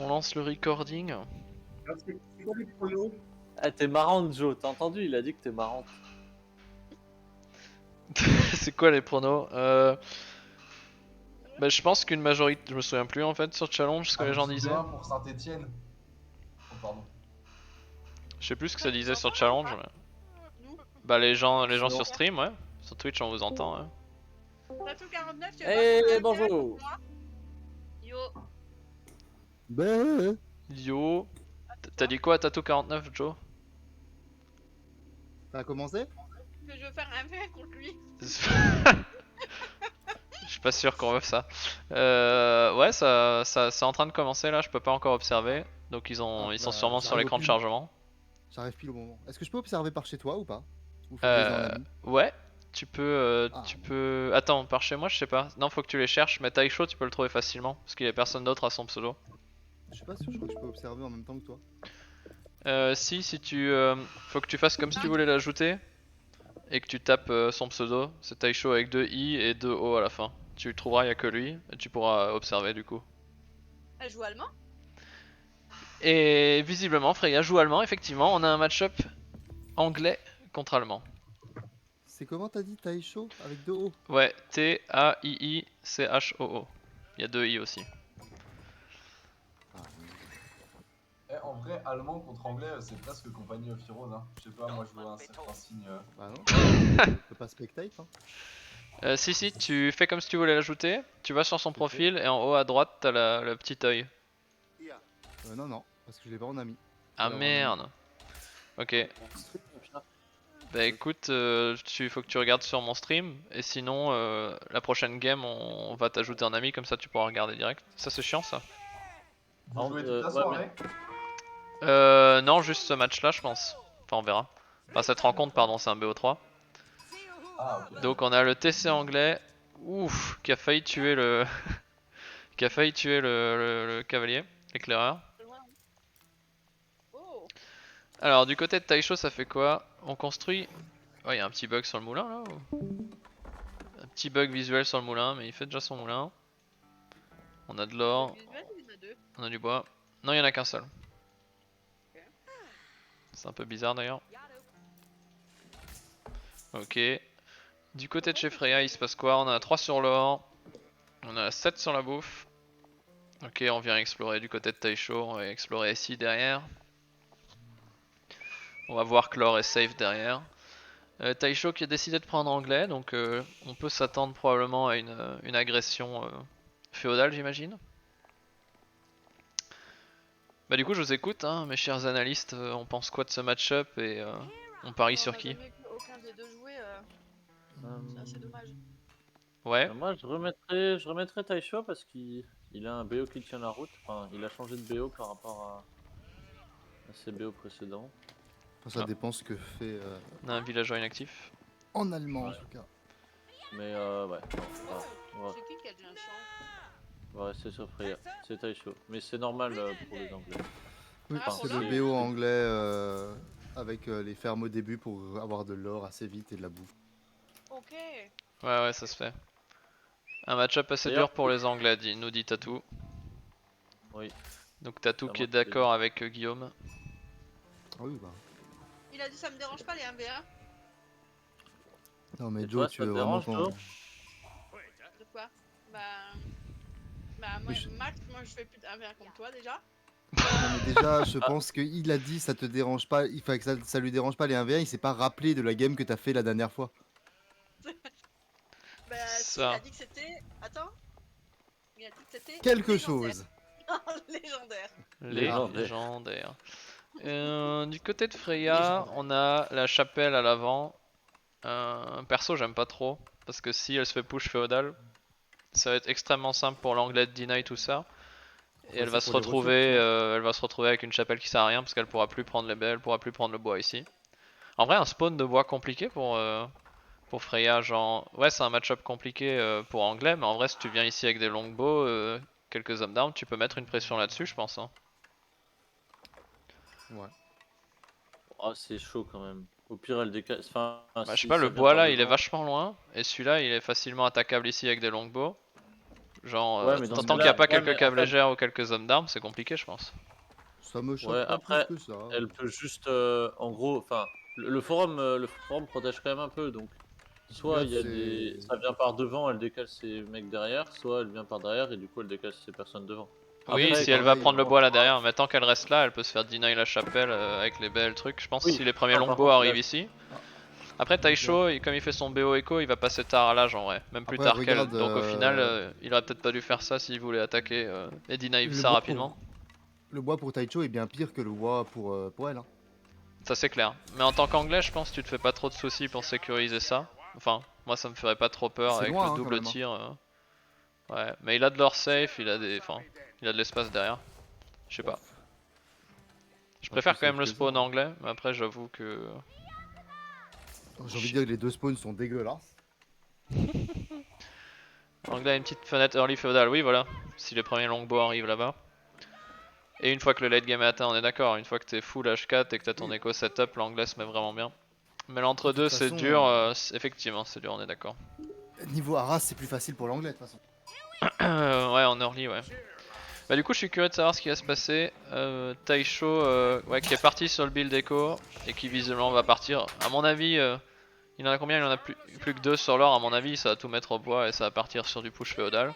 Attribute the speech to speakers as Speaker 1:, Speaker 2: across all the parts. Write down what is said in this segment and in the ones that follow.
Speaker 1: On lance le recording.
Speaker 2: Alors, c'est quoi les pronos?
Speaker 3: Ah, t'es marrante, Joe, t'as entendu? Il a dit que t'es marrante.
Speaker 1: C'est quoi les pronos Bah, je pense qu'une majorité, je me souviens plus en fait sur challenge ce que les gens disaient.
Speaker 4: 2-1 pour Saint-Etienne. Oh, pardon.
Speaker 1: Je sais plus ce que ça
Speaker 5: Ouais,
Speaker 1: disait
Speaker 5: vous
Speaker 1: sur
Speaker 5: entendez
Speaker 1: challenge.
Speaker 5: ou pas
Speaker 1: Mais...
Speaker 5: Nous
Speaker 1: Bah les gens
Speaker 3: Non.
Speaker 1: sur stream, ouais. Sur Twitch on vous entend. Ouais.
Speaker 5: Tatou 49, tu veux
Speaker 3: Eh,
Speaker 5: pas faire un
Speaker 3: bonjour.
Speaker 5: direct pour moi? Yo.
Speaker 2: Bah,
Speaker 1: Yo, t'as dit quoi Tatou 49 Joe?
Speaker 2: ça a commencé?
Speaker 5: Que je veux faire un verre contre lui.
Speaker 1: Je suis pas sûr qu'on veut ça. Ouais, ça c'est en train de commencer là, je peux pas encore observer. Donc ils sont
Speaker 2: bah,
Speaker 1: sûrement sur
Speaker 2: j'arrive
Speaker 1: l'écran
Speaker 2: au
Speaker 1: de
Speaker 2: pile.
Speaker 1: chargement.
Speaker 2: J'arrive pile au moment. Est-ce que je peux observer par chez toi ou pas? Ou faut que je les ai en ami?
Speaker 1: Ouais, tu peux,
Speaker 2: Ah.
Speaker 1: Attends, par chez moi, je sais pas. Non, faut que tu les cherches. Mais Taisho, tu peux le trouver facilement parce qu'il y a personne d'autre à son pseudo.
Speaker 2: Je suis pas sûr, je crois que je peux observer en même temps que toi.
Speaker 1: Si tu, faut que tu fasses comme si tu voulais l'ajouter et que tu tapes son pseudo. C'est Taisho avec 2 i et 2 o à la fin. Tu le trouveras, y a que lui et tu pourras observer du coup.
Speaker 5: Elle joue allemand?
Speaker 1: Et visiblement, Freya joue allemand. Effectivement, on a un match-up anglais contre allemand.
Speaker 2: C'est comment t'as dit Taisho avec 2 O?
Speaker 1: Ouais, T-A-I-I-C-H-O-O. Il y a 2 i aussi.
Speaker 4: Eh, en vrai, allemand contre anglais, c'est presque Company of Heroes. Hein. Je sais pas, moi je vois un certain signe.
Speaker 2: Bah non, je peux pas spectate. Hein.
Speaker 1: Si, tu fais comme si tu voulais l'ajouter, tu vas sur son profil et en haut à droite t'as le petit œil.
Speaker 2: Non, parce que je l'ai pas en ami.
Speaker 1: Ah
Speaker 2: Faut l'avoir en ami.
Speaker 1: merde. Ok. Bah écoute, faut que tu regardes sur mon stream et sinon la prochaine game on va t'ajouter en ami comme ça tu pourras regarder direct. Ça c'est chiant ça.
Speaker 4: Vous jouez toute la
Speaker 3: ouais,
Speaker 4: soirée?
Speaker 1: Non juste ce match là je pense. Enfin on verra. Enfin cette rencontre pardon c'est un BO3.
Speaker 4: Ah, ok.
Speaker 1: Donc on a le TC anglais. Ouf, qui a failli tuer le... qui a failli tuer le cavalier, l'éclaireur.
Speaker 5: Loin. Oh.
Speaker 1: Alors du côté de Taisho ça fait quoi? On construit... Oh il y a un petit bug sur le moulin là Un petit bug visuel sur le moulin mais il fait déjà son moulin. On a de l'or,
Speaker 5: Visuel, il y en a deux.
Speaker 1: on a du bois. Non il y en a qu'un seul.
Speaker 5: Ok.
Speaker 1: C'est un peu bizarre d'ailleurs. Ok. Du côté de chez Freya il se passe quoi? On a 3 sur l'or. On a 7 sur la bouffe. Ok on vient explorer du côté de Taisho, on va explorer ici derrière. On va voir que l'or est safe derrière. Taisho qui a décidé de prendre anglais, donc on peut s'attendre probablement à une agression féodale, j'imagine. Bah du coup, je vous écoute, hein, mes chers analystes. On pense quoi de ce match-up et on parie sur qui?
Speaker 5: On a jamais vu aucun des deux jouer. C'est assez dommage.
Speaker 1: Ouais.
Speaker 3: Moi, je remettrais Taisho parce qu'il a un BO qui tient la route. Enfin, il a changé de BO par rapport à ses BO précédents.
Speaker 2: Enfin, ça
Speaker 1: Ah.
Speaker 2: dépend ce que fait
Speaker 1: On a un villageois inactif.
Speaker 2: en allemand en
Speaker 3: Ouais.
Speaker 2: tout cas.
Speaker 3: Mais ouais,
Speaker 5: Oh, c'est qui a dit un chant?
Speaker 3: on va rester sur Freya. C'est Taisho. Mais c'est normal pour les Anglais.
Speaker 2: Oui,
Speaker 5: Ah,
Speaker 2: c'est
Speaker 5: pour
Speaker 2: le
Speaker 5: l'or.
Speaker 2: BO anglais avec les fermes au début pour avoir de l'or assez vite et de la bouffe.
Speaker 5: Ok.
Speaker 1: Ouais, ça se fait. Un match-up assez dur pour les Anglais, nous dit Tatou.
Speaker 3: Oui.
Speaker 1: Donc Tatou
Speaker 3: Ça
Speaker 1: qui est
Speaker 3: marche,
Speaker 1: d'accord avec Guillaume.
Speaker 2: Ah oui, bah.
Speaker 5: Il a dit ça me dérange pas les 1v1.
Speaker 2: Non, mais
Speaker 3: Et
Speaker 2: Joe,
Speaker 3: toi,
Speaker 2: tu
Speaker 3: ça
Speaker 2: veux
Speaker 3: te
Speaker 2: vraiment
Speaker 3: dérange,
Speaker 2: qu'on.
Speaker 3: Joe?
Speaker 5: De quoi? Bah moi,
Speaker 2: Mais je-
Speaker 5: Max, moi je fais plus de 1v1 contre toi déjà.
Speaker 2: Non, mais déjà, je pense qu'il a dit ça te dérange pas, il fallait que ça lui dérange pas les 1v1, il s'est pas rappelé de la game que t'as fait la dernière fois.
Speaker 5: Bah si, il
Speaker 1: Ça.
Speaker 5: a dit que c'était... Attends. Il a dit que c'était...
Speaker 2: Quelque
Speaker 5: légendaire.
Speaker 2: chose.
Speaker 5: Légendaire.
Speaker 1: Légendaire. Du côté de Freya, on a la chapelle à l'avant. Perso, j'aime pas trop. Parce que si elle se fait push féodal, ça va être extrêmement simple pour l'anglais de deny tout ça. Et elle va se retrouver avec une chapelle qui sert à rien parce qu'elle pourra plus prendre les baies, elle pourra plus prendre le bois ici. En vrai, un spawn de bois compliqué pour Freya, genre. Ouais, c'est un match-up compliqué pour anglais, mais en vrai, si tu viens ici avec des longbows, quelques hommes d'armes, tu peux mettre une pression là-dessus, je pense. Hein.
Speaker 2: Ouais.
Speaker 3: Oh, c'est chaud quand même. Au pire, elle décale. Enfin,
Speaker 1: Bah, je sais
Speaker 3: si
Speaker 1: pas,
Speaker 3: ça
Speaker 1: le
Speaker 3: vient
Speaker 1: bois
Speaker 3: par
Speaker 1: là il est
Speaker 3: devant.
Speaker 1: vachement loin, et celui-là il est facilement attaquable ici avec des longbows. Genre,
Speaker 3: Ouais, mais dans ce
Speaker 1: tant qu'il n'y a
Speaker 3: cas-là,
Speaker 1: pas
Speaker 3: ouais,
Speaker 1: quelques
Speaker 3: mais
Speaker 1: câbles
Speaker 3: en fait-
Speaker 1: légères ou quelques hommes d'armes, c'est compliqué, je pense.
Speaker 2: Ça me choque
Speaker 3: Ouais,
Speaker 2: pas
Speaker 3: après,
Speaker 2: plus que ça.
Speaker 3: elle peut juste, en gros, enfin, le forum protège quand même un peu, donc soit
Speaker 2: Là,
Speaker 3: il y a des, ça vient par devant, elle décale ses mecs derrière, soit elle vient par derrière et du coup elle décale ses personnes devant.
Speaker 1: Oui,
Speaker 3: Après,
Speaker 1: si elle va
Speaker 2: pareil,
Speaker 1: prendre le
Speaker 3: quand
Speaker 1: bois là
Speaker 3: tu auras-
Speaker 1: derrière, mais tant qu'elle reste là, elle peut se faire deny la chapelle avec les belles trucs. Je pense
Speaker 3: Oui,
Speaker 1: si les premiers
Speaker 3: non, par
Speaker 1: longbows
Speaker 3: contre,
Speaker 1: arrivent
Speaker 3: là,
Speaker 1: ici.
Speaker 2: Ah,
Speaker 1: Après Taisho, comme il fait son BO Echo, il va passer tard à l'âge en vrai, même plus
Speaker 2: Après,
Speaker 1: tard qu'elle.
Speaker 2: regarde,
Speaker 1: Donc au final, il aurait peut-être pas dû faire ça s'il voulait attaquer et deny
Speaker 2: le
Speaker 1: ça
Speaker 2: bois
Speaker 1: rapidement.
Speaker 2: le bois pour Taicho est bien pire que le bois pour elle. Hein.
Speaker 1: Ça c'est clair. Mais en tant qu'anglais, je pense que tu te fais pas trop de soucis pour sécuriser ça. Enfin, moi ça me ferait pas trop peur
Speaker 2: C'est
Speaker 1: avec
Speaker 2: loin
Speaker 1: le
Speaker 2: hein, quand
Speaker 1: double
Speaker 2: même. Hein.
Speaker 1: tir. Ouais, mais il a de l'or safe, il a des, enfin, il a de l'espace derrière. Je sais pas. Je
Speaker 2: Pas
Speaker 1: préfère
Speaker 2: plus
Speaker 1: quand même
Speaker 2: safe
Speaker 1: le
Speaker 2: que ça,
Speaker 1: spawn
Speaker 2: hein.
Speaker 1: anglais, mais après j'avoue que.
Speaker 2: J'ai envie de dire que les deux spawns sont dégueulasses.
Speaker 1: Anglais a une petite fenêtre early feudal, oui voilà. Si les premiers longbows arrivent là-bas. Et une fois que le late game est atteint, on est d'accord. Une fois que t'es full H4 et que t'as ton écho setup, l'anglais se met vraiment bien. Mais
Speaker 2: De
Speaker 1: l'entre-deux
Speaker 2: toute
Speaker 1: c'est
Speaker 2: façon,
Speaker 1: dur, effectivement c'est dur, on est d'accord.
Speaker 2: Niveau Arras, c'est plus facile pour l'anglais de toute façon.
Speaker 1: Ouais, en early, ouais. Bah du coup je suis curieux de savoir ce qui va se passer. Taisho ouais, qui est parti sur le build echo et qui visiblement va partir. À mon avis, il en a combien? Il en a plus que 2 sur l'or. À mon avis ça va tout mettre au bois et ça va partir sur du push féodal.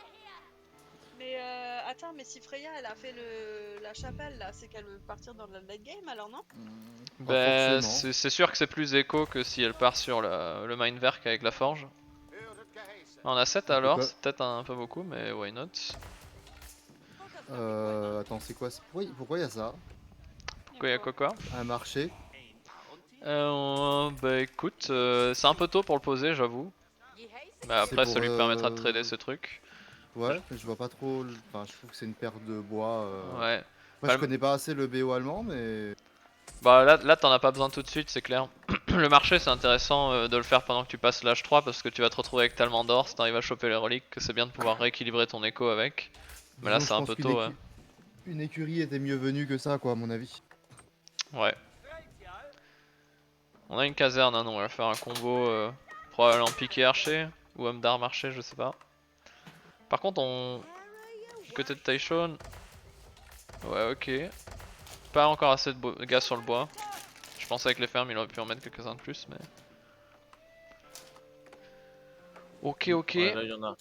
Speaker 5: Mais attends, mais si Freya elle a fait la chapelle là, c'est qu'elle veut partir dans le late game alors non?
Speaker 2: Pas
Speaker 1: Bah
Speaker 2: forcément.
Speaker 1: c'est sûr que c'est plus écho que si elle part sur le Mindwerk avec la forge. On a 7
Speaker 2: On peut
Speaker 1: alors,
Speaker 2: pas-
Speaker 1: c'est peut-être un peu beaucoup mais why not.
Speaker 2: Attends, c'est quoi pourquoi il y a ça?
Speaker 1: Pourquoi y'a quoi?
Speaker 2: Un marché.
Speaker 1: Bah écoute, c'est un peu tôt pour le poser j'avoue. Mais après
Speaker 2: pour,
Speaker 1: ça lui permettra de trader ce truc.
Speaker 2: Ouais, mais je vois pas trop. Enfin, je trouve que c'est une perte de bois.
Speaker 1: Ouais.
Speaker 2: Moi,
Speaker 1: Bah,
Speaker 2: je connais pas assez le BO allemand, mais.
Speaker 1: Bah là t'en as pas besoin tout de suite, c'est clair. Le marché c'est intéressant de le faire pendant que tu passes l'âge 3 parce que tu vas te retrouver avec tellement d'or si t'arrives à choper les reliques que c'est bien de pouvoir rééquilibrer ton écho avec. Mais là
Speaker 2: Disons,
Speaker 1: c'est
Speaker 2: je
Speaker 1: un
Speaker 2: pense
Speaker 1: peu
Speaker 2: qu'une
Speaker 1: tôt, ouais.
Speaker 2: une écurie était mieux venue que ça, quoi, à mon avis.
Speaker 1: Ouais. On a une caserne, hein, donc on va faire un combo probablement piqué archer ou homme d'armes archer, je sais pas. Par contre on... Du côté de Taishon... Ouais ok. Pas encore assez de gaz sur le bois. Je pense avec les fermes il aurait pu en mettre quelques-uns de plus mais... Ok.
Speaker 3: Ouais, là il y en a.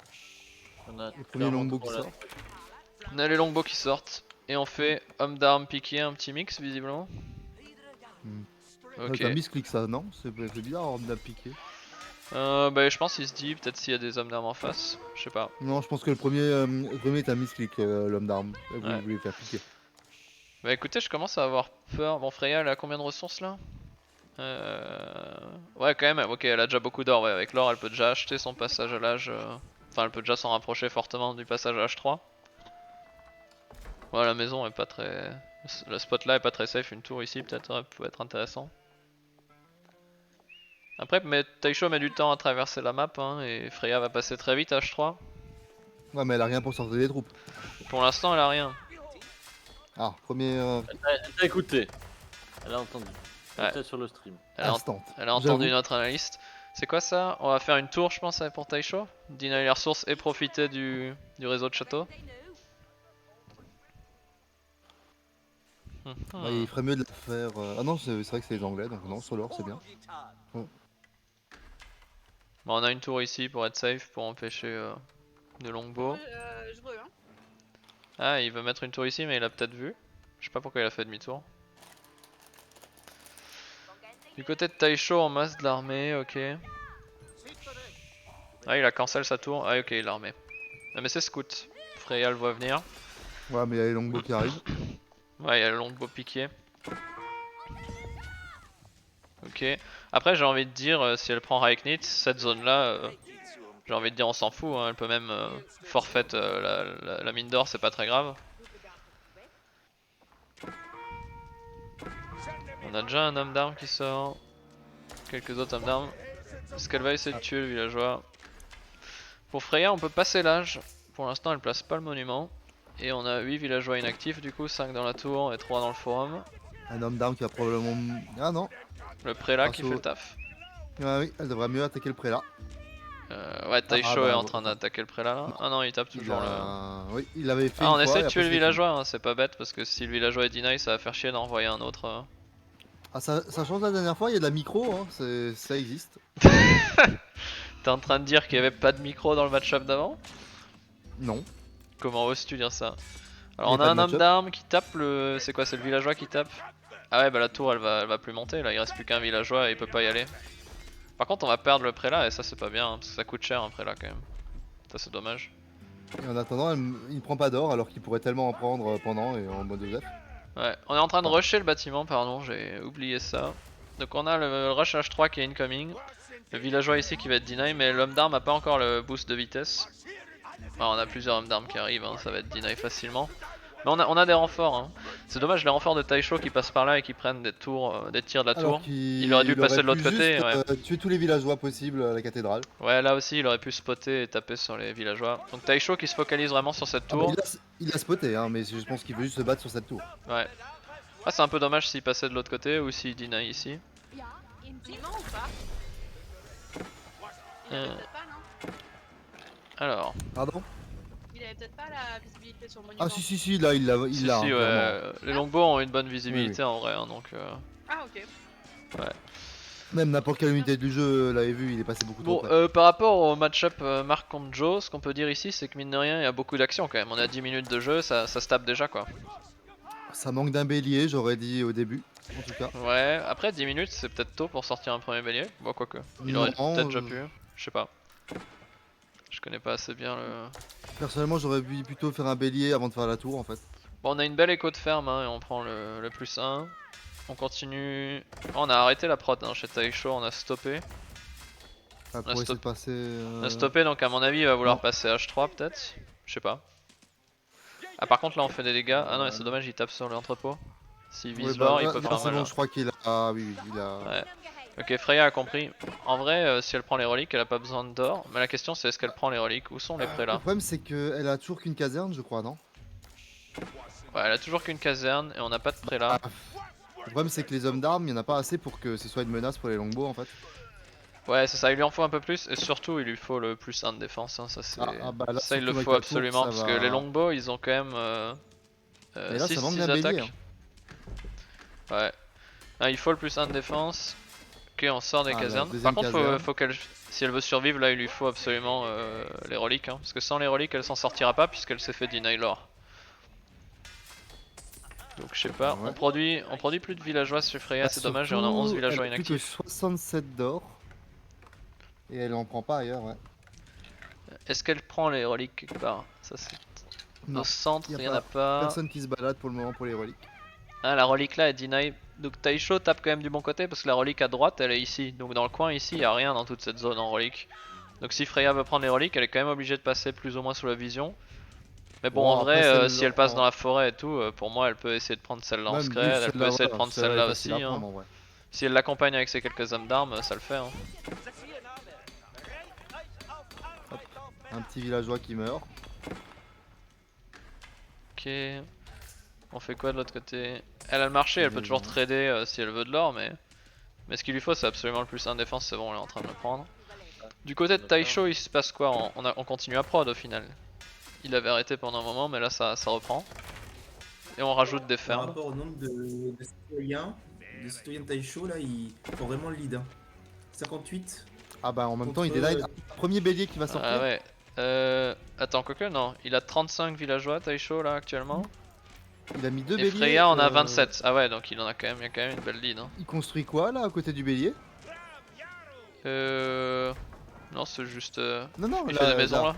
Speaker 2: Le premier
Speaker 3: clairement
Speaker 2: longbow
Speaker 3: trop,
Speaker 2: qui
Speaker 3: là.
Speaker 2: sort.
Speaker 1: On a les longbows qui sortent. Et on fait homme d'armes piqué, un petit mix visiblement. Ok.
Speaker 2: C'est un misclick, ça, non? C'est bizarre, on a piqué.
Speaker 1: Bah je pense qu'il se dit peut-être s'il y a des hommes d'armes en face. Je sais pas.
Speaker 2: Non, je pense que le premier est un misclick, l'homme d'arme. Vous
Speaker 1: Ouais.
Speaker 2: voulez faire piquer.
Speaker 1: Bah écoutez, je commence à avoir peur. Bon, Freya, elle a combien de ressources là? Ouais, quand même. Ok, elle a déjà beaucoup d'or. Ouais, avec l'or, elle peut déjà acheter son passage à l'âge. Enfin, elle peut déjà s'en rapprocher fortement du passage à H3. Ouais, la maison est pas très. Le spot là est pas très safe. Une tour ici, peut-être, peut être intéressant. Après, mais Taisho met du temps à traverser la map hein, et Freya va passer très vite à H3.
Speaker 2: Ouais, mais elle a rien pour sortir des troupes.
Speaker 1: Pour l'instant, elle a rien.
Speaker 2: Ah, premier
Speaker 3: Elle t'a écouté. Elle a entendu. Elle
Speaker 1: Ouais.
Speaker 3: était sur le stream.
Speaker 2: instant.
Speaker 1: Elle a entendu notre analyste. C'est quoi ça? On va faire une tour, je pense, pour Taisho. Deny les ressources et profiter du réseau de château.
Speaker 2: Bah, il ferait mieux de la faire. Ah non, c'est vrai que c'est les anglais, donc non, sur l'or, c'est bien.
Speaker 1: Bon, on a une tour ici pour être safe, pour empêcher de longbow.
Speaker 5: Je veux, hein.
Speaker 1: Ah, il veut mettre une tour ici, mais il a peut-être vu. Je sais pas pourquoi il a fait demi-tour. Du côté de Taisho, on masse de l'armée, ok. Ah, il a cancel sa tour. Ah, ok, il l'a armé. Ah, mais c'est scout. Freya le voit venir.
Speaker 2: Ouais, mais il y a les longbows qui arrivent.
Speaker 1: Ouais, il y a le longbow piqué. Ok. Après, j'ai envie de dire, si elle prend Raiknit, cette zone-là, j'ai envie de dire, on s'en fout. Hein. Elle peut même forfait la mine d'or, c'est pas très grave. On a déjà un homme d'armes qui sort. Quelques autres hommes d'armes. Est-ce qu'elle va essayer de tuer le villageois? Pour Freya, on peut passer l'âge. Pour l'instant, elle place pas le monument. Et on a 8 villageois inactifs, du coup 5 dans la tour et 3 dans le forum.
Speaker 2: Un homme d'arme qui va probablement. Ah non.
Speaker 1: Le prélat qui
Speaker 2: Grâce
Speaker 1: fait
Speaker 2: au-
Speaker 1: le taf.
Speaker 2: Ah oui, elle devrait mieux attaquer le prélat.
Speaker 1: Ouais, Taisho
Speaker 2: bah,
Speaker 1: est en train d'attaquer le prélat là. Ah non, il tape
Speaker 2: Il
Speaker 1: toujours le.
Speaker 2: Oui, il avait fait
Speaker 1: Ah, on
Speaker 2: une fois,
Speaker 1: essaie de
Speaker 2: et
Speaker 1: tuer
Speaker 2: après,
Speaker 1: le
Speaker 2: c'est
Speaker 1: villageois, hein, c'est pas bête parce que si le villageois est deny, ça va faire chier d'envoyer un autre.
Speaker 2: fini. Ah, ça change la dernière fois, il y a de la micro, hein, ça existe.
Speaker 1: T'es en train de dire qu'il y avait pas de micro dans le match-up d'avant?
Speaker 2: Non.
Speaker 1: Comment oses-tu dire ça?
Speaker 2: Il
Speaker 1: Alors
Speaker 2: y a
Speaker 1: on a
Speaker 2: pas de
Speaker 1: un homme
Speaker 2: match-up.
Speaker 1: d'armes qui tape le. C'est quoi, c'est le villageois qui tape? Ah ouais, bah la tour elle va plus monter là, il reste plus qu'un villageois et il peut pas y aller. Par contre on va perdre le prélat et ça c'est pas bien hein, parce que ça coûte cher un prélat quand même. Ça c'est dommage.
Speaker 2: Et en attendant, il ne prend pas d'or alors qu'il pourrait tellement en prendre pendant et en mode OZEF.
Speaker 1: Ouais, on est en train de rusher le bâtiment, pardon, j'ai oublié ça. Donc on a le rush H3 qui est incoming. Le villageois ici qui va être deny, mais l'homme d'armes a pas encore le boost de vitesse. Enfin, on a plusieurs hommes d'armes qui arrivent, hein, ça va être deny facilement. Mais on a des renforts. Hein. C'est dommage les renforts de Taisho qui passent par là et qui prennent des tours, des tirs de la
Speaker 2: Alors
Speaker 1: tour.
Speaker 2: qu'il
Speaker 1: aurait dû passer de l'autre
Speaker 2: pu
Speaker 1: côté,
Speaker 2: juste,
Speaker 1: ouais.
Speaker 2: tuer tous les villageois possibles à la cathédrale.
Speaker 1: Ouais, là aussi il aurait pu spotter et taper sur les villageois. Donc Taisho qui se focalise vraiment sur cette
Speaker 2: Ah bah,
Speaker 1: tour.
Speaker 2: il a spoté, hein, mais je pense qu'il veut juste se battre sur cette tour.
Speaker 1: Ouais. Ah, c'est un peu dommage s'il passait de l'autre côté ou s'il deny ici.
Speaker 5: Il ment ou pas? Il avait
Speaker 1: Euh.
Speaker 5: peut-être pas, non?
Speaker 1: Alors.
Speaker 2: Pardon?
Speaker 5: Il avait peut-être pas la visibilité sur le monument.
Speaker 2: Ah si, là il l'a,
Speaker 1: Si,
Speaker 2: hein,
Speaker 1: si,
Speaker 2: clairement.
Speaker 1: ouais. Les longbows ont une bonne visibilité
Speaker 2: Oui,
Speaker 1: en vrai, hein, donc.
Speaker 5: Ah, ok.
Speaker 2: Même n'importe quelle unité du jeu l'avait vu, il est passé beaucoup trop
Speaker 1: Bon,
Speaker 2: près.
Speaker 1: par rapport au match-up Mark contre Joe, ce qu'on peut dire ici, c'est que mine de rien, il y a beaucoup d'action quand même. On a 10 minutes de jeu, ça se tape déjà quoi.
Speaker 2: Ça manque d'un bélier, j'aurais dit au début, en tout cas.
Speaker 1: Ouais, après 10 minutes, c'est peut-être tôt pour sortir un premier bélier. Bon, quoique. Il aurait
Speaker 2: Non,
Speaker 1: peut-être déjà pu, je sais pas. Je connais pas assez bien le.
Speaker 2: Personnellement, j'aurais vu plutôt faire un bélier avant de faire la tour en fait.
Speaker 1: Bon, on a une belle écho de ferme hein, et on prend le plus 1. On continue. Oh, on a arrêté la prod hein, chez Taisho, on a stoppé.
Speaker 2: Enfin, pour essayer de passer.
Speaker 1: On a stoppé donc à mon avis il va vouloir
Speaker 2: Non.
Speaker 1: passer H3 peut-être. Je sais pas. Ah par contre là on fait des dégâts. Ah non mais c'est dommage il tape sur l'entrepôt. S'il vise
Speaker 2: Ouais,
Speaker 1: l'or il
Speaker 2: là,
Speaker 1: peut
Speaker 2: là,
Speaker 1: faire
Speaker 2: c'est
Speaker 1: mal.
Speaker 2: bon,
Speaker 1: Hein.
Speaker 2: je crois qu'il a. Ah oui, il a.
Speaker 1: Ouais. Ok Freya a compris. En vrai si elle prend les reliques elle a pas besoin d'or. Mais la question c'est est-ce qu'elle prend les reliques? Où sont les
Speaker 2: Le
Speaker 1: prélats?
Speaker 2: problème, c'est qu'elle a toujours qu'une caserne, je crois, non?
Speaker 1: Ouais elle a toujours qu'une caserne et on n'a pas de prélat.
Speaker 2: Ah, le problème, c'est que les hommes d'armes, il n'y en a pas assez pour que ce soit une menace pour les longbows en fait.
Speaker 1: Ouais c'est ça, il lui en faut un peu plus et surtout il lui faut le plus 1 de défense. Hein. Ça,
Speaker 2: Bah là,
Speaker 1: ça il le
Speaker 2: surtout avec
Speaker 1: faut
Speaker 2: la tour,
Speaker 1: absolument
Speaker 2: ça
Speaker 1: parce
Speaker 2: va.
Speaker 1: que les longbows ils ont quand même
Speaker 2: Et là, ça manque
Speaker 1: 6
Speaker 2: d'un bélier.
Speaker 1: attaques. Ouais. Ah, il faut le plus 1 de défense. Ok, on sort des
Speaker 2: Ah, la
Speaker 1: casernes.
Speaker 2: deuxième
Speaker 1: Par contre,
Speaker 2: caserne.
Speaker 1: faut qu'elle, si elle veut survivre, là, il lui faut absolument les reliques. Hein, parce que sans les reliques, elle s'en sortira pas puisqu'elle s'est fait deny l'or. Donc, je sais pas.
Speaker 2: Ouais.
Speaker 1: On produit plus de villageois sur Freya,
Speaker 2: Bah,
Speaker 1: c'est dommage. Et on a 11
Speaker 2: surtout,
Speaker 1: villageois
Speaker 2: elle a plus que
Speaker 1: inactifs.
Speaker 2: 67 d'or. Et elle en prend pas ailleurs, ouais.
Speaker 1: Est-ce qu'elle prend les reliques quelque part? Ça, c'est.
Speaker 2: Non,
Speaker 1: Au centre,
Speaker 2: y a
Speaker 1: il y en a pas.
Speaker 2: personne qui se balade pour le moment pour les reliques.
Speaker 1: Ah, la relique là est deny. Donc Taisho tape quand même du bon côté parce que la relique à droite elle est ici. Donc dans le coin ici il y a rien dans toute cette zone en relique. Donc si Freya veut prendre les reliques elle est quand même obligée de passer plus ou moins sous la vision. Mais bon,
Speaker 2: Bon,
Speaker 1: en
Speaker 2: après,
Speaker 1: vrai
Speaker 2: celle-là,
Speaker 1: si elle passe dans la forêt et tout, pour moi elle peut essayer de prendre celle-là en
Speaker 2: Même,
Speaker 1: scred,
Speaker 2: oui,
Speaker 1: elle peut
Speaker 2: celle-là,
Speaker 1: essayer de
Speaker 2: voilà,
Speaker 1: prendre
Speaker 2: celle-là
Speaker 1: celle-là
Speaker 2: est
Speaker 1: aussi.
Speaker 2: facile à
Speaker 1: Hein.
Speaker 2: prendre, en vrai.
Speaker 1: Si elle l'accompagne avec ses quelques hommes d'armes ça le fait. Hein.
Speaker 2: Un petit villageois qui meurt.
Speaker 1: Ok. On fait quoi de l'autre côté? Elle a le marché, elle peut toujours trader si elle veut de l'or mais ce qu'il lui faut c'est absolument le plus 1 défense, c'est bon elle est en train de le prendre. Du côté de Taisho il se passe quoi? On continue à prod au final. Il avait arrêté pendant un moment mais là ça reprend. Et on rajoute des
Speaker 6: Par
Speaker 1: fermes.
Speaker 6: rapport au nombre de citoyens de Taisho, là, ils font vraiment le lead. Hein. 58.
Speaker 2: Ah bah en même temps, il
Speaker 6: Contre,
Speaker 2: dédie. Premier bélier qui va sortir.
Speaker 1: Ah ouais. Attends, quoique non, il a 35 villageois Taisho là actuellement.
Speaker 2: Il a mis deux
Speaker 1: Et
Speaker 2: béliers.
Speaker 1: Freya en a 27. Ah ouais donc il en a quand même, il y a quand même une belle lead. Hein.
Speaker 2: Il construit quoi là à côté du bélier?
Speaker 1: Non c'est juste...
Speaker 2: Non, non,
Speaker 1: il fait des maisons là.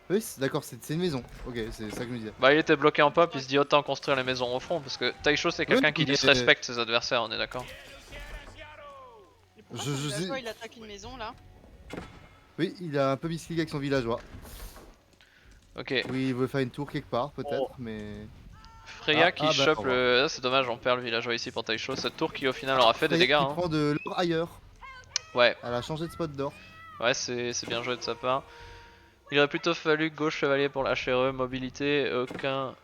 Speaker 2: Oui, d'accord, c'est une maison. Ok, c'est ça que je me disais.
Speaker 1: Bah il était bloqué en pop, il se dit autant construire les maisons au front parce que Taisho c'est quelqu'un qui
Speaker 2: mais-
Speaker 1: disrespecte ses adversaires, on est d'accord.
Speaker 5: Et pourquoi
Speaker 2: Je
Speaker 5: son
Speaker 2: sais-
Speaker 5: villageois, il attaque une maison là.
Speaker 2: Oui, il a un peu misclick avec son villageois.
Speaker 1: Ok,
Speaker 2: Oui, il veut faire une tour quelque part, peut-être,
Speaker 3: Oh.
Speaker 2: mais.
Speaker 1: Freya qui
Speaker 2: bah,
Speaker 1: chope
Speaker 2: au
Speaker 1: le... Ah, c'est dommage, on perd le villageois ici pour Taisho. Cette tour qui au final aura fait des
Speaker 2: Freya
Speaker 1: dégâts.
Speaker 2: qui
Speaker 1: Hein.
Speaker 2: prend de l'or ailleurs.
Speaker 1: Ouais,
Speaker 2: Elle a changé de spot d'or.
Speaker 1: ouais c'est bien joué de sa part. Il aurait plutôt fallu gauche chevalier pour la HRE, mobilité, aucun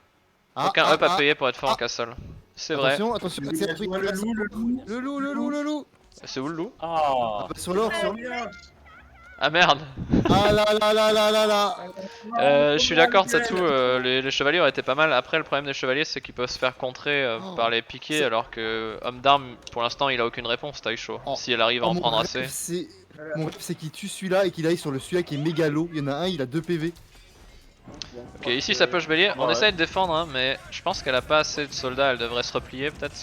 Speaker 1: up à payer pour être fort en castle. C'est vrai.
Speaker 2: Attention, attention,
Speaker 6: Le
Speaker 2: c'est un truc.
Speaker 6: villageois, le loup.
Speaker 2: Le loup.
Speaker 1: C'est où le loup?
Speaker 3: Ah,
Speaker 2: Sur l'or, sur l'or.
Speaker 1: Ah merde.
Speaker 2: Ah là là là là là là.
Speaker 1: Je suis d'accord, Tatou, les chevaliers auraient été pas mal. Après, le problème des chevaliers, c'est qu'ils peuvent se faire contrer par les piquets,
Speaker 2: c'est-
Speaker 1: alors que homme d'armes, pour l'instant, il a aucune réponse, Taisho.
Speaker 2: Oh.
Speaker 1: Si elle arrive à en
Speaker 2: mon
Speaker 1: prendre
Speaker 2: rêve,
Speaker 1: assez.
Speaker 2: mon rêve, c'est qu'il tue celui-là et qu'il aille sur le celui-là qui est mégalo. Il y en a un, il a 2 PV.
Speaker 1: Ok, ici ça peut bélier. On
Speaker 3: Ouais.
Speaker 1: essaye de défendre, hein, mais je pense qu'elle a pas assez de soldats. Elle devrait se replier, peut-être.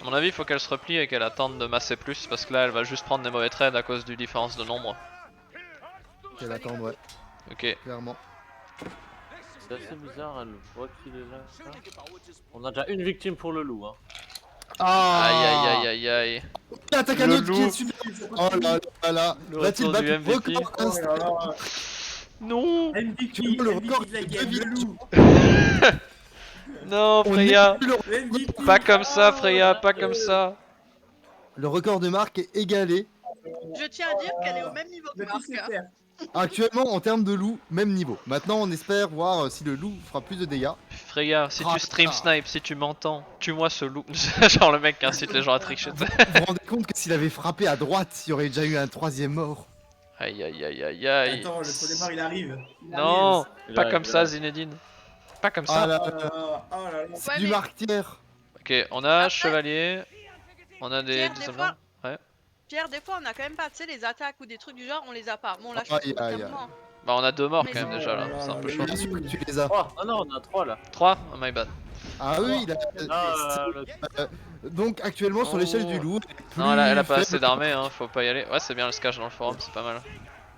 Speaker 1: À mon avis, il faut qu'elle se replie et qu'elle attende de masser plus, parce que là, elle va juste prendre des mauvais trades à cause du différence de nombre.
Speaker 2: Qu'elle attend, ouais,
Speaker 1: Ok.
Speaker 2: clairement.
Speaker 3: C'est assez bizarre, elle voit qu'il est là. On a déjà une victime pour le loup. Hein.
Speaker 2: Ah.
Speaker 1: Aïe aïe aïe aïe aïe.
Speaker 2: Attaque un
Speaker 1: Le
Speaker 2: autre qui
Speaker 1: loup.
Speaker 2: est super. Oh là là là.
Speaker 1: Le
Speaker 2: Va-t-il
Speaker 1: retour du
Speaker 2: battre le
Speaker 1: MVP.
Speaker 2: record
Speaker 6: Oh là là.
Speaker 1: Non.
Speaker 6: MVP,
Speaker 2: Tu vois le
Speaker 6: MVP
Speaker 2: record
Speaker 6: de la
Speaker 2: de
Speaker 6: game, le
Speaker 2: villages.
Speaker 6: loup.
Speaker 1: Non,
Speaker 2: On
Speaker 1: Freya.
Speaker 2: est plus le...
Speaker 6: MVP.
Speaker 1: Pas comme ça, Freya, pas comme ça.
Speaker 2: le record de Marc est égalé.
Speaker 5: Je tiens à dire qu'elle est au même niveau que
Speaker 6: Le
Speaker 5: Marc.
Speaker 6: fils
Speaker 5: hein.
Speaker 6: de terre.
Speaker 2: Actuellement, en termes de loup, même niveau. Maintenant, on espère voir si le loup fera plus de dégâts.
Speaker 1: Freya, si
Speaker 2: Ah,
Speaker 1: tu stream
Speaker 2: putain.
Speaker 1: snipe, si tu m'entends, tue-moi ce loup. Genre le mec qui incite les gens à tricher.
Speaker 2: Vous vous rendez compte que s'il avait frappé à droite, il y aurait déjà eu un 3ème mort.
Speaker 1: Aïe aïe aïe aïe aïe.
Speaker 6: Attends, le troisième mort il arrive. Il
Speaker 1: Non,
Speaker 6: arrive.
Speaker 3: Il
Speaker 1: pas
Speaker 3: arrive,
Speaker 1: comme
Speaker 3: il
Speaker 1: ça,
Speaker 3: arrive.
Speaker 1: Zinedine. Pas comme
Speaker 2: Ah
Speaker 1: ça.
Speaker 2: là
Speaker 6: Oh
Speaker 2: là,
Speaker 6: là là, oh là là.
Speaker 2: c'est
Speaker 5: Ouais,
Speaker 2: du
Speaker 5: mais-
Speaker 2: martyr.
Speaker 1: Ok, on a
Speaker 5: Après-
Speaker 1: chevalier. On a des
Speaker 5: Pierre, des
Speaker 1: hommes
Speaker 5: fois-
Speaker 1: d'armes. Ouais.
Speaker 5: Pierre, des fois, on a quand même pas, tu sais, les attaques ou des trucs du genre, on les a pas. Bon, là, je
Speaker 2: Aïe,
Speaker 5: trouve
Speaker 2: aïe,
Speaker 5: clairement.
Speaker 1: Bah on a 2 morts
Speaker 5: Mais
Speaker 1: quand même
Speaker 5: c'est-
Speaker 1: déjà là, c'est un peu chaud.
Speaker 2: Bien sûr que tu les as.
Speaker 3: 3. Ah non, on a 3 là.
Speaker 1: 3, oh my bad.
Speaker 2: Ah oui, il a...
Speaker 3: Ah,
Speaker 2: Donc actuellement sur l'échelle
Speaker 1: Oh.
Speaker 2: du loup.
Speaker 1: Non, elle a pas
Speaker 2: faible.
Speaker 1: assez d'armée, hein, faut pas y aller. Ouais, c'est bien le sketch dans le forum, c'est pas mal.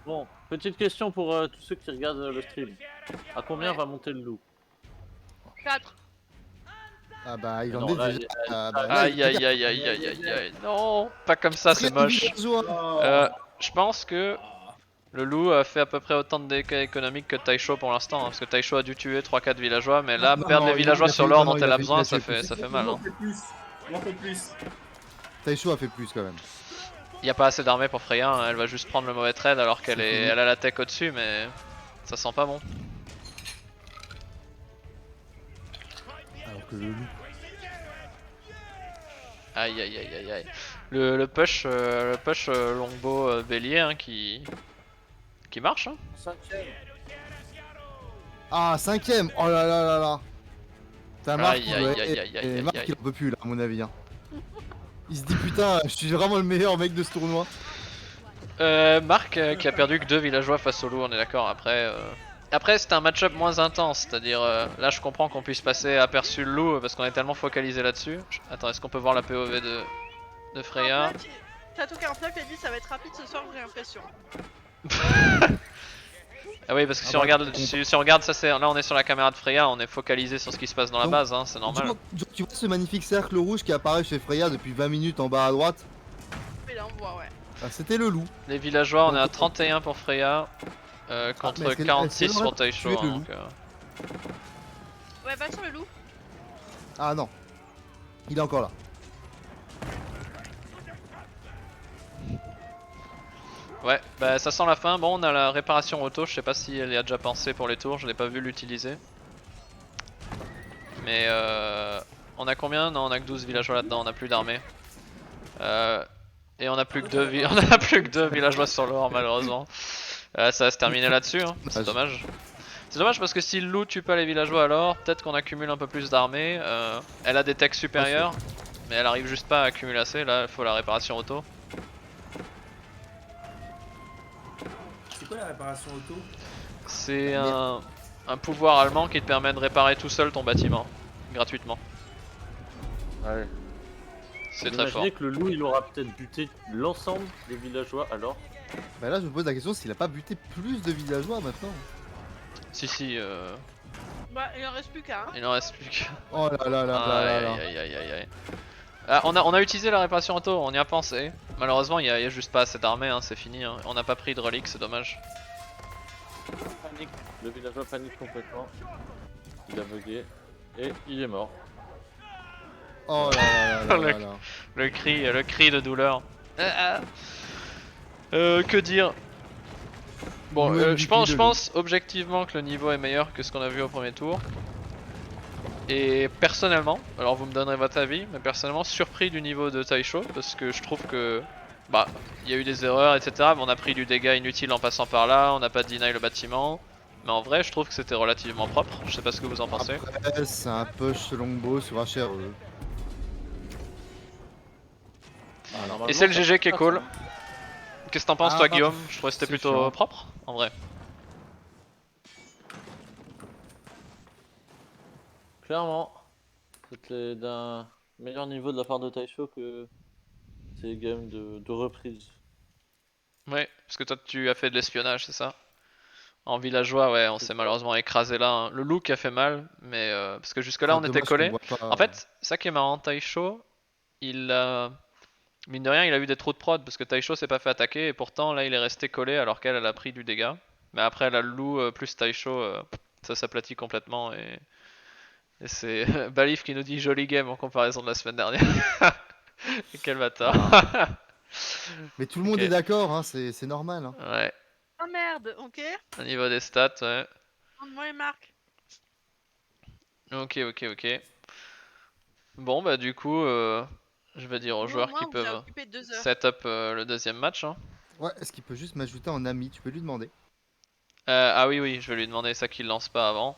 Speaker 3: Bon, petite question pour tous ceux qui regardent le stream. À combien
Speaker 5: Ouais.
Speaker 3: va monter le loup?
Speaker 5: 4.
Speaker 2: Ah bah il en
Speaker 3: Non,
Speaker 2: est
Speaker 3: là,
Speaker 2: déjà.
Speaker 3: il-
Speaker 2: Ah bah, là,
Speaker 1: Aïe
Speaker 2: il-
Speaker 1: aïe aïe aïe aïe aïe aïe. Non, pas comme ça, c'est
Speaker 2: Très
Speaker 1: moche.
Speaker 2: villageois.
Speaker 6: Oh.
Speaker 1: Je pense que le loup a fait à peu près autant de dégâts économiques que Taisho pour l'instant, hein, parce que Taisho a dû tuer 3-4 villageois, mais là,
Speaker 2: Non,
Speaker 1: perdre
Speaker 2: non,
Speaker 1: les villageois
Speaker 2: il a
Speaker 1: sur
Speaker 2: fait-
Speaker 1: l'or
Speaker 2: non,
Speaker 1: dont
Speaker 2: il
Speaker 1: elle
Speaker 2: a
Speaker 1: a
Speaker 2: fait-
Speaker 1: besoin,
Speaker 2: il a
Speaker 1: ça
Speaker 2: fait
Speaker 1: fait
Speaker 6: Il
Speaker 1: mal.
Speaker 6: en
Speaker 1: Hein.
Speaker 6: fait plus. Il en fait plus.
Speaker 2: Taisho a fait plus quand même.
Speaker 1: Y a pas assez d'armée pour Freya, hein, elle va juste prendre le mauvais trade alors qu'elle
Speaker 2: C'est
Speaker 1: est...
Speaker 2: fini.
Speaker 1: elle a la tech au-dessus, mais ça sent pas bon.
Speaker 2: Alors que le loup.
Speaker 1: Aïe aïe aïe aïe aïe. Le push longbow bélier hein, qui marche. Hein.
Speaker 3: 5ème.
Speaker 2: Ah 5ème. Oh là là là là. T'as Marc,
Speaker 1: Aïe, aïe, aïe, aïe, aïe,
Speaker 2: Marc
Speaker 1: aïe.
Speaker 2: il en peut plus là à mon avis. Hein. Il se dit putain, je suis vraiment le meilleur mec de ce tournoi.
Speaker 1: Marc qui a perdu que 2 villageois face au loup, on est d'accord. Après c'était un match-up moins intense, c'est-à-dire là je comprends qu'on puisse passer aperçu le loup parce qu'on est tellement focalisé là-dessus. Attends, est-ce qu'on peut voir la POV de Freya?
Speaker 5: Tato 49 a dit ça va être rapide ce soir, j'ai l'impression.
Speaker 1: Ah oui, parce que
Speaker 2: Ah
Speaker 1: si on
Speaker 2: bah,
Speaker 1: regarde, si on regarde ça, là on est sur la caméra de Freya, on est focalisé sur ce qui se passe dans la
Speaker 2: Donc,
Speaker 1: base, hein, c'est normal.
Speaker 2: Tu vois ce magnifique cercle rouge qui apparaît chez Freya depuis 20 minutes en bas à droite?
Speaker 5: Mais là, on voit, ouais.
Speaker 2: Ah, c'était le loup.
Speaker 1: Les villageois, on est à
Speaker 2: Donc,
Speaker 1: 31 pour Freya contre
Speaker 2: mais est-ce qu'elle-
Speaker 1: 46
Speaker 2: est-ce qu'elle
Speaker 1: pour
Speaker 2: aurait
Speaker 1: Taisho.
Speaker 2: tué le
Speaker 1: Hein,
Speaker 2: loup
Speaker 1: donc,
Speaker 5: Ouais, va sur le loup.
Speaker 2: Ah non. Il est encore là.
Speaker 1: Ouais, bah ça sent la fin. Bon, on a la réparation auto, je sais pas si elle y a déjà pensé pour les tours, je l'ai pas vu l'utiliser. Mais on a combien? Non, on a que 12 villageois là-dedans, on a plus d'armée. Et on a plus que 2 on a plus que 2 villageois sur l'or malheureusement. Ça va se terminer là-dessus, hein. C'est dommage. C'est dommage parce que si le loup tue pas les villageois alors, peut-être qu'on accumule un peu plus d'armée. Elle a des techs supérieurs, mais elle arrive juste pas à accumuler assez, là il faut la réparation auto.
Speaker 6: C'est quoi la réparation auto?
Speaker 1: C'est un pouvoir allemand qui te permet de réparer tout seul ton bâtiment, gratuitement.
Speaker 3: Ouais.
Speaker 1: C'est très fort.
Speaker 3: Imaginez que le loup il aura peut-être buté l'ensemble des villageois alors.
Speaker 2: Bah là je me pose la question s'il a pas buté plus de villageois maintenant.
Speaker 1: Si,
Speaker 5: Bah, il en reste plus qu'un. Hein.
Speaker 1: il en reste plus que...
Speaker 2: Oh là là là là là là.
Speaker 1: Aïe, aïe, aïe, aïe, aïe. Ah, on a utilisé la réparation auto, on y a pensé. Malheureusement, il y a juste pas assez d'armée, hein, c'est fini. Hein. On n'a pas pris de reliques, c'est dommage.
Speaker 3: Panique. Le villageois panique complètement. Il a bugué et il est mort.
Speaker 2: Oh là là là là là là.
Speaker 1: Le cri de douleur. Que dire? Bon,
Speaker 2: Nouvelle
Speaker 1: je
Speaker 2: MVP de
Speaker 1: pense objectivement que le niveau est meilleur que ce qu'on a vu au premier tour. Et personnellement, alors vous me donnerez votre avis, mais personnellement surpris du niveau de Taisho parce que je trouve que bah, il y a eu des erreurs, etc. Mais on a pris du dégât inutile en passant par là, on n'a pas deny le bâtiment. Mais en vrai, je trouve que c'était relativement propre. Je sais pas ce que vous en pensez.
Speaker 2: Après, c'est un push longbow sur HRE.
Speaker 3: Ah, normalement,
Speaker 1: Et c'est le
Speaker 3: ça
Speaker 1: GG qui est
Speaker 3: passe,
Speaker 1: cool.
Speaker 3: hein.
Speaker 1: Qu'est-ce que t'en penses,
Speaker 2: Ah,
Speaker 1: toi,
Speaker 2: bah,
Speaker 1: Guillaume? Je trouvais que c'était
Speaker 2: c'est
Speaker 1: plutôt
Speaker 2: chiant.
Speaker 1: propre, en vrai.
Speaker 3: Clairement, c'était d'un meilleur niveau de la part de Taisho que ces games de reprise.
Speaker 1: Ouais, parce que toi, tu as fait de l'espionnage, c'est ça? En villageois, ouais, on
Speaker 3: C'est
Speaker 1: s'est
Speaker 3: ça.
Speaker 1: malheureusement écrasé là. Hein. Le look a fait mal, mais parce que jusque-là,
Speaker 2: Ah,
Speaker 1: on était
Speaker 2: dommage qu'on
Speaker 1: collés.
Speaker 2: voit pas.
Speaker 1: En fait, ça qui est marrant, Taisho, il a. Mine de rien, il a eu des trous de prod parce que Taisho s'est pas fait attaquer et pourtant là il est resté collé alors qu'elle elle a pris du dégât. Mais après la Lou plus Taisho, ça s'aplatit complètement et c'est Balif qui nous dit joli game en comparaison de la semaine dernière. Et quel bâtard.
Speaker 2: Mais tout le monde
Speaker 1: Ok.
Speaker 2: est d'accord, hein, c'est normal. Hein.
Speaker 1: Ouais,
Speaker 5: Oh merde, ok.
Speaker 1: au niveau des stats, ouais.
Speaker 5: Moi les marques.
Speaker 1: Ok. Bon bah du coup, je vais dire aux
Speaker 5: Vous au
Speaker 1: joueurs
Speaker 5: moins
Speaker 1: qui
Speaker 5: on vous a
Speaker 1: peuvent
Speaker 5: occupé 2 heures.
Speaker 1: set up le deuxième match. Hein.
Speaker 2: Ouais, est-ce qu'il peut juste m'ajouter en ami? Tu peux lui demander.
Speaker 1: Ah oui, je vais lui demander ça qu'il lance pas avant.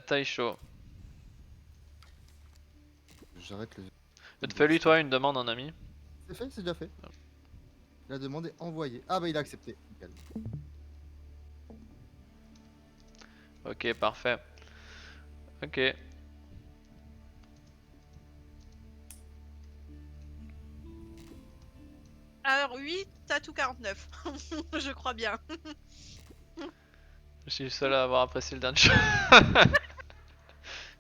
Speaker 1: Taisho.
Speaker 2: J'arrête le.
Speaker 1: Fais-lui toi une demande en ami.
Speaker 2: C'est fait, c'est déjà fait. La demande est envoyée. Ah bah il a accepté. Nickel.
Speaker 1: Ok, parfait. Ok.
Speaker 5: Alors 8, Tatou 49. Je crois bien.
Speaker 1: Je suis le seul à avoir apprécié le dungeon.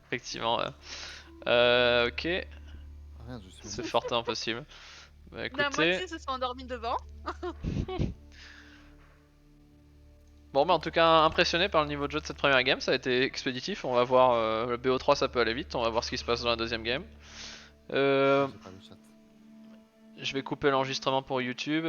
Speaker 1: Effectivement, ouais. Ok,
Speaker 2: Ah, merde, je suis.
Speaker 1: c'est fortement impossible. Bah
Speaker 5: La
Speaker 1: écoutez.
Speaker 5: moitié se sont endormis devant.
Speaker 1: Bon, bah en tout cas, impressionné par le niveau de jeu de cette première game. Ça a été expéditif. On va voir. Le BO3 ça peut aller vite. On va voir ce qui se passe dans la deuxième game.
Speaker 2: J'ai pas le chat.
Speaker 1: Je vais couper l'enregistrement pour YouTube.